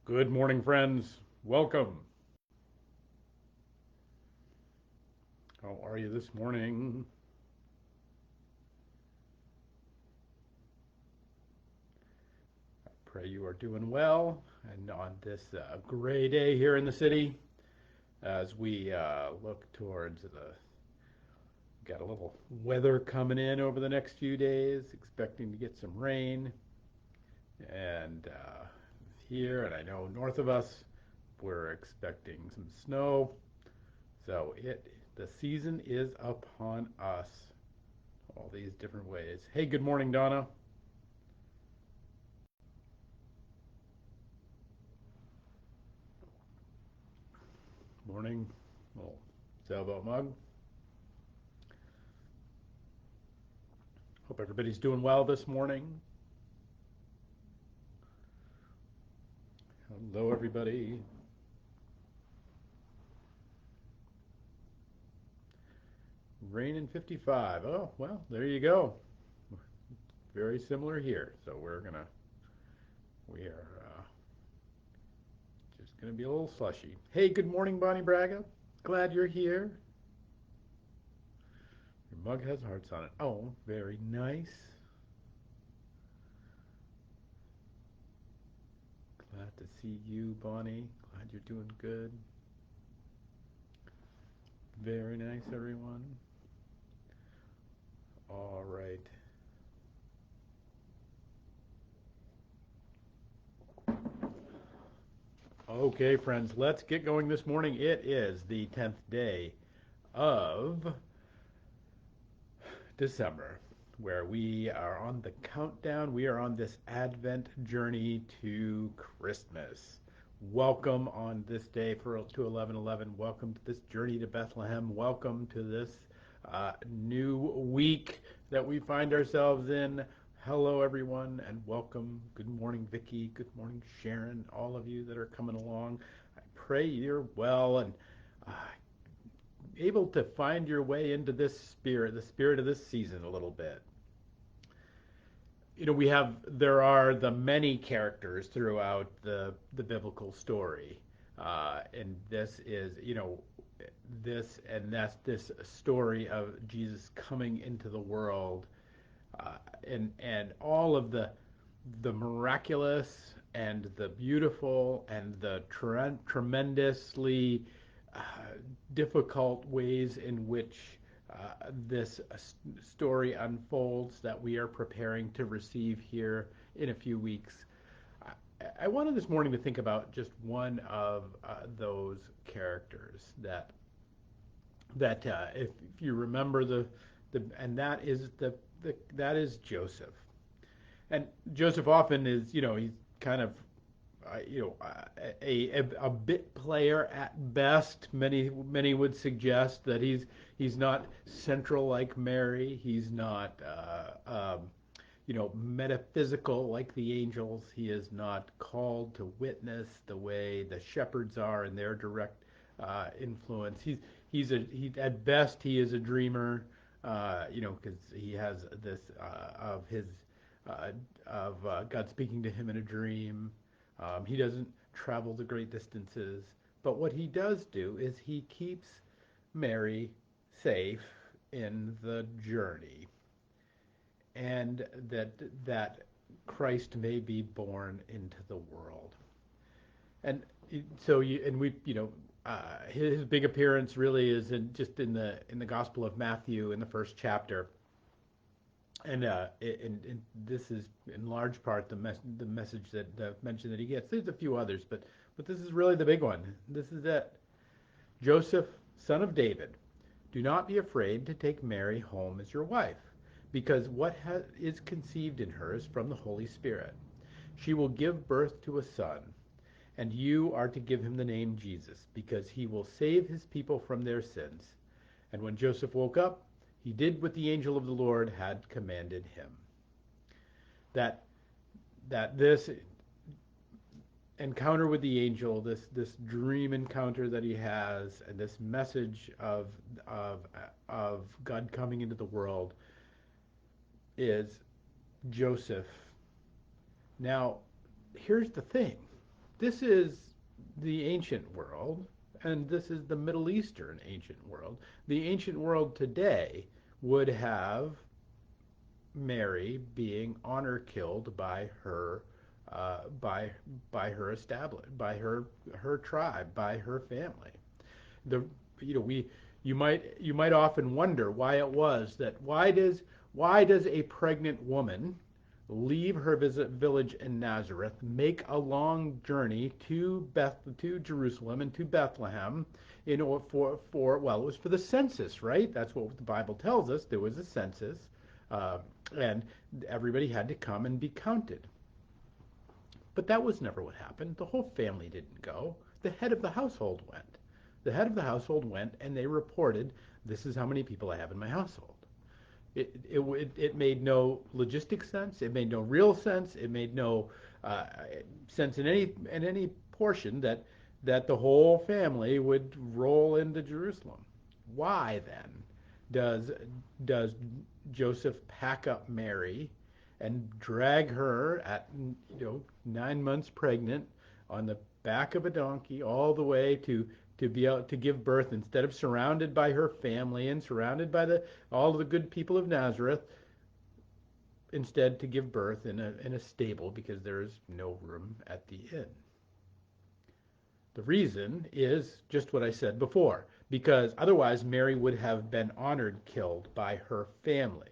Good morning, friends. Welcome. How are you this morning? Pray you are doing well. And on this gray day here in the city, as we look towards got a little weather coming in over the next few days, expecting to get some rain. And here, and I know north of us, we're expecting some snow. So the season is upon us. All these different ways. Hey, good morning, Donna. Morning. Little sailboat mug. Hope everybody's doing well this morning. Hello, everybody. Rain in 55. Oh, well, there you go. Very similar here. So we are just gonna be a little slushy. Hey, good morning, Bonnie Braga. Glad you're here. Your mug has hearts on it. Oh, very nice. Glad to see you, Bonnie. Glad you're doing good. Very nice, everyone. All right. Okay, friends, let's get going this morning. It is the 10th day of December, where we are on the countdown. We are on this Advent journey to Christmas. Welcome on this day to 11:11. Welcome to this journey to Bethlehem. Welcome to this new week that we find ourselves in. Hello, everyone, and welcome. Good morning, Vicki. Good morning, Sharon. All of you that are coming along. I pray you're well and uh, able to find your way into this spirit, the spirit of this season a little bit. There are the many characters throughout the biblical story, and this is that's this story of Jesus coming into the world, and all of the miraculous and the beautiful and the tremendously uh, difficult ways in which this story unfolds that we are preparing to receive here in a few weeks. I wanted this morning to think about just one of those characters that if you remember and that is that is Joseph. And Joseph often is, he's kind of a bit player at best. Many would suggest that he's not central like Mary. He's not metaphysical like the angels. He is not called to witness the way the shepherds are in their direct influence. He at best he is a dreamer. Because he has this uh, of God speaking to him in a dream. He doesn't travel the great distances, but what he does do is he keeps Mary safe in the journey, and that Christ may be born into the world. And so you and we, his big appearance really is in the Gospel of Matthew in the first chapter, and this is in large part the message that the mention that he gets. There's a few others, but this is really the big one. This is it. Joseph, son of David, do not be afraid to take Mary home as your wife, because what is conceived in her is from the Holy Spirit. She will give birth to a son, and you are to give him the name Jesus, because he will save his people from their sins. And when Joseph woke up, he did what the angel of the Lord had commanded him. That this encounter with the angel, this dream encounter that he has, and this message of of God coming into the world is Joseph. Now, here's the thing. this is the ancient world, and this is the Middle Eastern ancient world. The ancient world today would have Mary being honor killed by her by her established by her tribe, by her family. The we you might often wonder why it was that why does a pregnant woman leave her village in Nazareth, make a long journey to Jerusalem and to Bethlehem in order for well, it was for the census, right? That's what the Bible tells us. There was a census, uh, and everybody had to come and be counted. But that was never what happened. The whole family didn't go. The head of the household went. The head of the household went, and they reported, "This is how many people I have in my household." It made no logistic sense. It made no real sense. It made no uh, sense in any portion that the whole family would roll into Jerusalem. Why then does does Joseph pack up Mary and drag her at 9 months pregnant on the back of a donkey all the way to be able to give birth, instead of surrounded by her family and surrounded by the all of the good people of Nazareth, instead to give birth in a stable because there is no room at the inn? The reason is just what I said before, because otherwise Mary would have been honored killed by her family.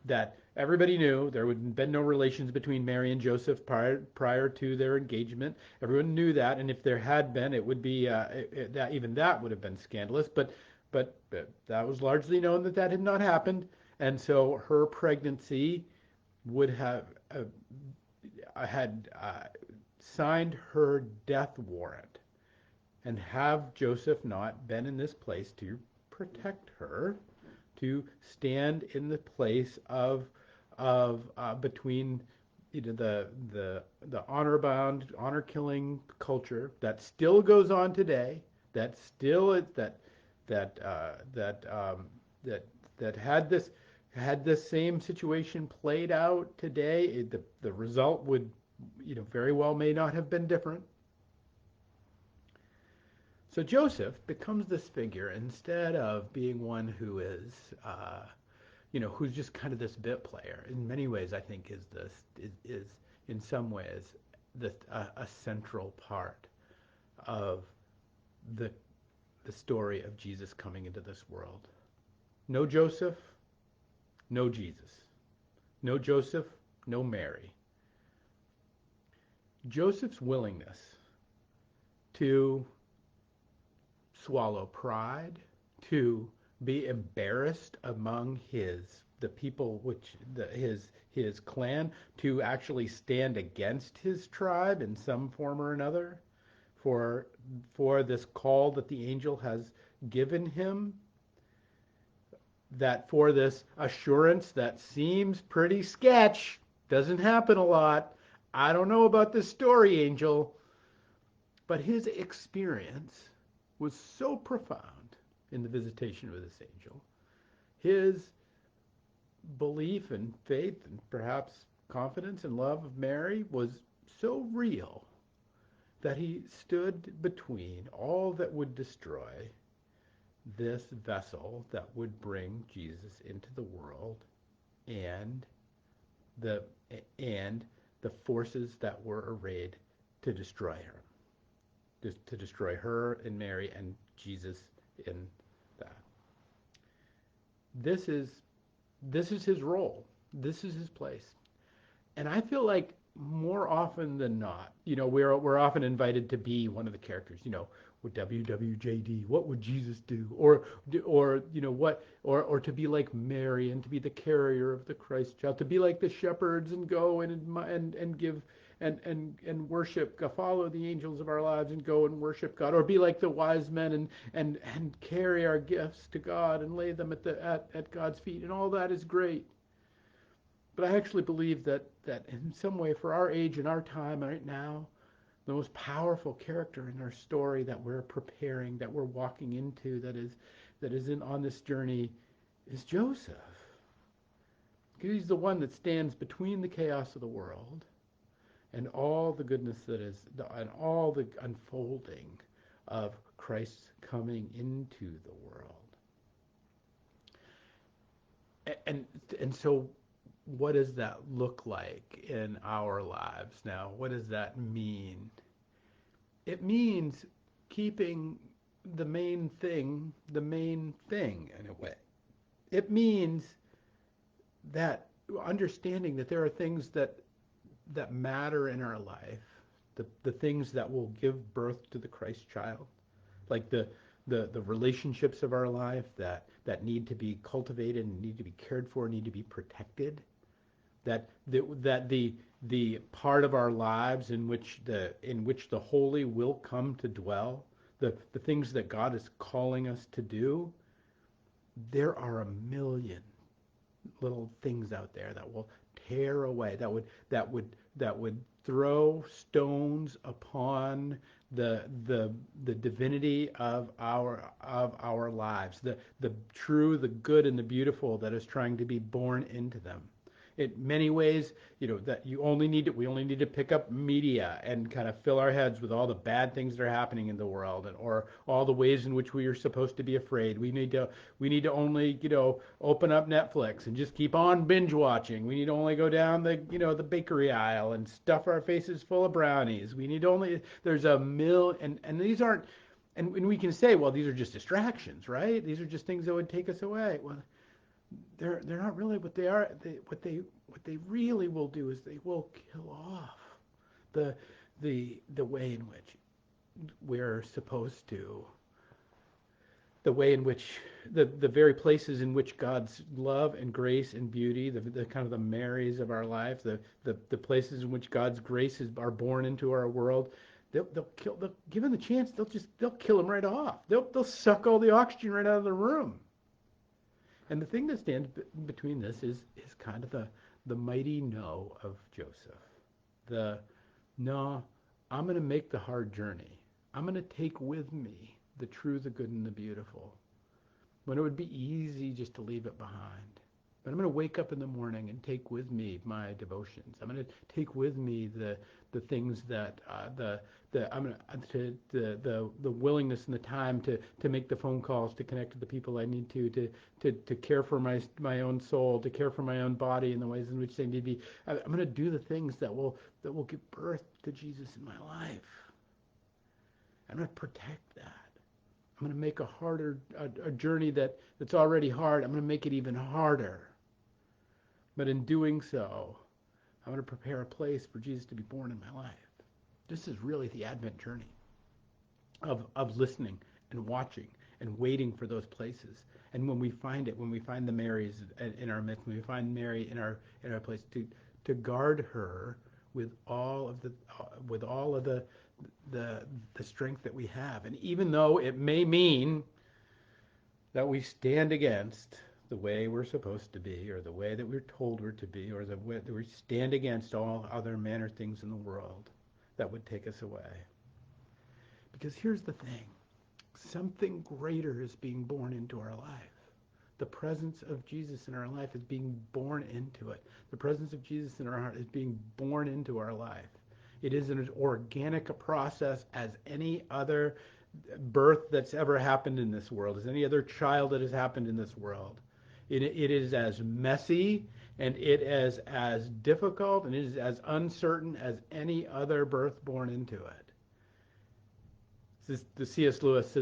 That everybody knew there would have been no relations between Mary and Joseph prior to their engagement. Everyone knew that, and if there had been, it would be that even that would have been scandalous. But that was largely known that that had not happened, and so her pregnancy would have had signed her death warrant, and have Joseph not been in this place to protect her, to stand in the place of between the honor bound, honor killing culture that still goes on today, that still is that had this same situation played out today. The result would very well may not have been different. So Joseph becomes this figure, instead of being one who is who's just kind of this bit player. In many ways, I think is in some ways a central part of the the story of Jesus coming into this world. No Joseph, no Jesus. No Joseph, no Mary. Joseph's willingness to swallow pride, to be embarrassed among the people his clan, to actually stand against his tribe in some form or another, for this call that the angel has given him, that for this assurance that seems pretty sketch, doesn't happen a lot. I don't know about this story, angel, but his experience was so profound in the visitation of this angel. His belief and faith and perhaps confidence and love of Mary was so real that he stood between all that would destroy this vessel that would bring Jesus into the world, and the and the forces that were arrayed to destroy her, to destroy her and Mary and Jesus in that. This is his role. This is his place. And I feel like more often than not, we're often invited to be one of the characters. With WWJD, what would Jesus do? Or what? Or to be like Mary and to be the carrier of the Christ child, to be like the shepherds and go and give and worship, follow the angels of our lives and go and worship God, or be like the wise men and carry our gifts to God and lay them at God's feet, and all that is great. But I actually believe that in some way, for our age and our time right now, the most powerful character in our story that we're preparing, that we're walking into, that is on this journey, is Joseph. Because he's the one that stands between the chaos of the world and all the goodness that is, and all the unfolding of Christ's coming into the world. And and so what does that look like in our lives now? What does that mean? It means keeping the main thing in a way. It means that understanding that there are things that matter in our life, the things that will give birth to the Christ child, like the relationships of our life that need to be cultivated and need to be cared for, need to be protected, that the part of our lives in which the holy will come to dwell, the things that God is calling us to do, there are a million little things out there that will tear away, that would throw stones upon the divinity of our lives, the true, the good, and the beautiful that is trying to be born into them. In many ways, that we only need to pick up media and kind of fill our heads with all the bad things that are happening in the world, or all the ways in which we are supposed to be afraid. We need to only, open up Netflix and just keep on binge watching. We need to only go down the bakery aisle and stuff our faces full of brownies. We need only there's a and these aren't, and we can say, well, these are just distractions, right? These are just things that would take us away. Well, they're not really what they are. What they really will do is they will kill off the way in which we're supposed to, the way in which the very places in which God's love and grace and beauty, the kind of the Marys of our life, the places in which God's graces are born into our world. Given the chance, they'll kill them right off. They'll suck all the oxygen right out of the room. And the thing that stands between this is kind of the mighty no of Joseph. No, I'm going to make the hard journey. I'm going to take with me the true, the good, and the beautiful, when it would be easy just to leave it behind. But I'm going to wake up in the morning and take with me my devotions. I'm going to take with me the things that I'm going the willingness and the time to make the phone calls, to connect to the people I need to care for my own soul, to care for my own body in the ways in which they need to be. I'm going to do the things that will give birth to Jesus in my life. I'm going to protect that. I'm going to make a journey that's already hard. I'm going to make it even harder. But in doing so, I'm going to prepare a place for Jesus to be born in my life. This is really the Advent journey of listening and watching and waiting for those places. And when we find it, when we find the Marys in our midst, when we find Mary in our place, to guard her with all of the strength that we have. And even though it may mean that we stand against the way we're supposed to be, or the way that we're told we're to be, or the way that we stand against all other manner things in the world that would take us away. Because here's the thing. Something greater is being born into our life. The presence of Jesus in our life is being born into it. The presence of Jesus in our heart is being born into our life. It is an organic process as any other birth that's ever happened in this world, as any other child that has happened in this world. It is as messy, and it is as difficult, and it is as uncertain as any other birth born into it. The C.S. Lewis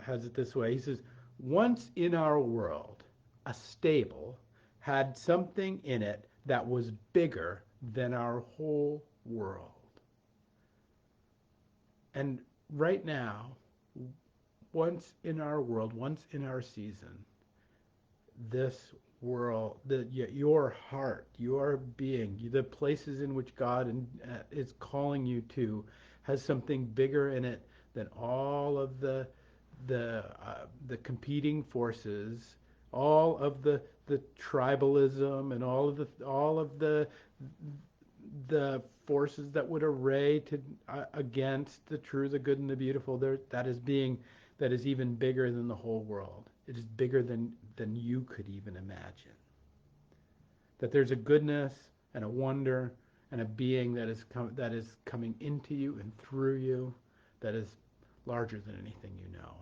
has it this way. He says, once in our world, a stable had something in it that was bigger than our whole world. And right now, once in our world, once in our season, this world, your heart, your being, the places in which God is calling you to, has something bigger in it than all of the competing forces, all of the tribalism, and all of the forces that would array against the true, the good, and the beautiful. That is even bigger than the whole world. It is bigger than you could even imagine. That there's a goodness and a wonder and a being that is coming into you and through you, that is larger than anything you know.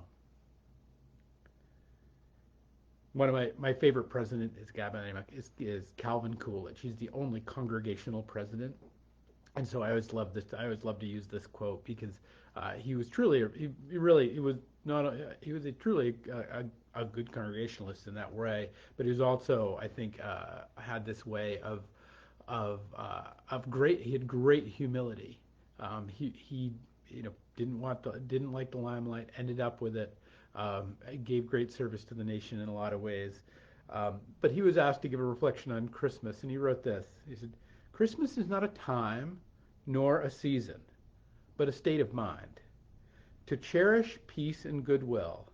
One of my favorite president is Calvin Coolidge. He's the only congregational president, and so I always love this. I always love to use this quote because he was truly he really he was not he was a truly a good congregationalist in that way, but he was also, I think, had this way of great. He had great humility. He didn't like the limelight. Ended up with it. Gave great service to the nation in a lot of ways. But he was asked to give a reflection on Christmas, and he wrote this. He said, "Christmas is not a time nor a season, but a state of mind. To cherish peace and goodwill,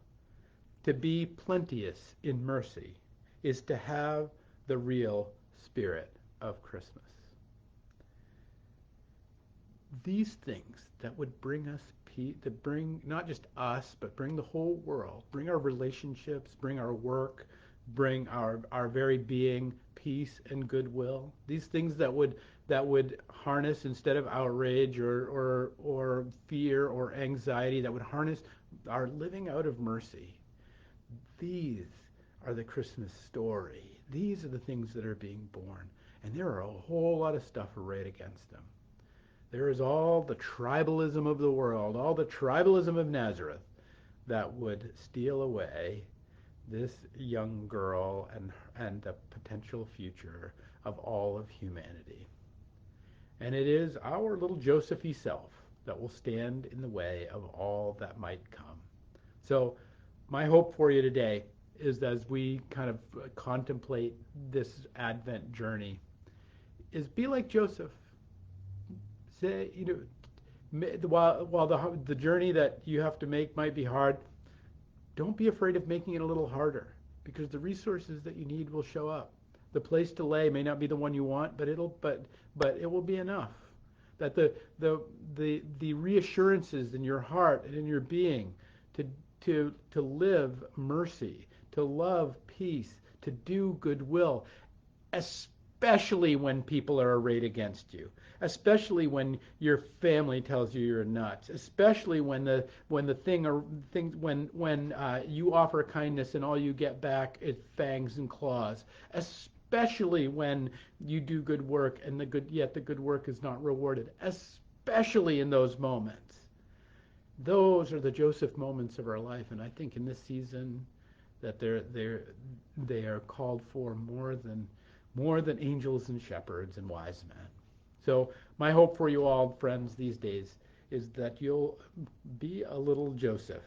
to be plenteous in mercy, is to have the real spirit of Christmas." These things that would bring us peace, to bring not just us, but bring the whole world, bring our relationships, bring our work, bring our very being peace and goodwill. These things that would harness, instead of outrage or fear or anxiety, that would harness our living out of mercy. These are the Christmas story. These are the things that are being born. And there are a whole lot of stuff arrayed against them. There is all the tribalism of the world, all the tribalism of Nazareth that would steal away this young girl and the potential future of all of humanity. And it is our little Josephy self that will stand in the way of all that might come. So my hope for you today is, as we kind of contemplate this Advent journey, is be like Joseph. Say, while the journey that you have to make might be hard, don't be afraid of making it a little harder, because the resources that you need will show up. The place to lay may not be the one you want, but it will be enough. That the reassurances in your heart and in your being to live mercy, to love peace, to do goodwill, especially when people are arrayed against you, especially when your family tells you you're nuts, especially when you offer kindness and all you get back is fangs and claws, especially when you do good work and yet the good work is not rewarded, especially in those moments. Those are the Joseph moments of our life, and I think in this season that they are called for more than angels and shepherds and wise men. So my hope for you all, friends, these days is that you'll be a little Joseph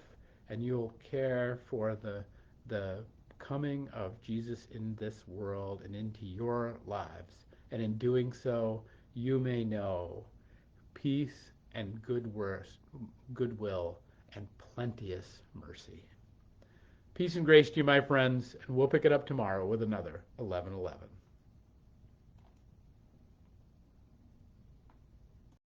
and you'll care for the coming of Jesus in this world and into your lives. And in doing so, you may know peace and goodwill and plenteous mercy. Peace and grace to you, my friends, and we'll pick it up tomorrow with another 11:11.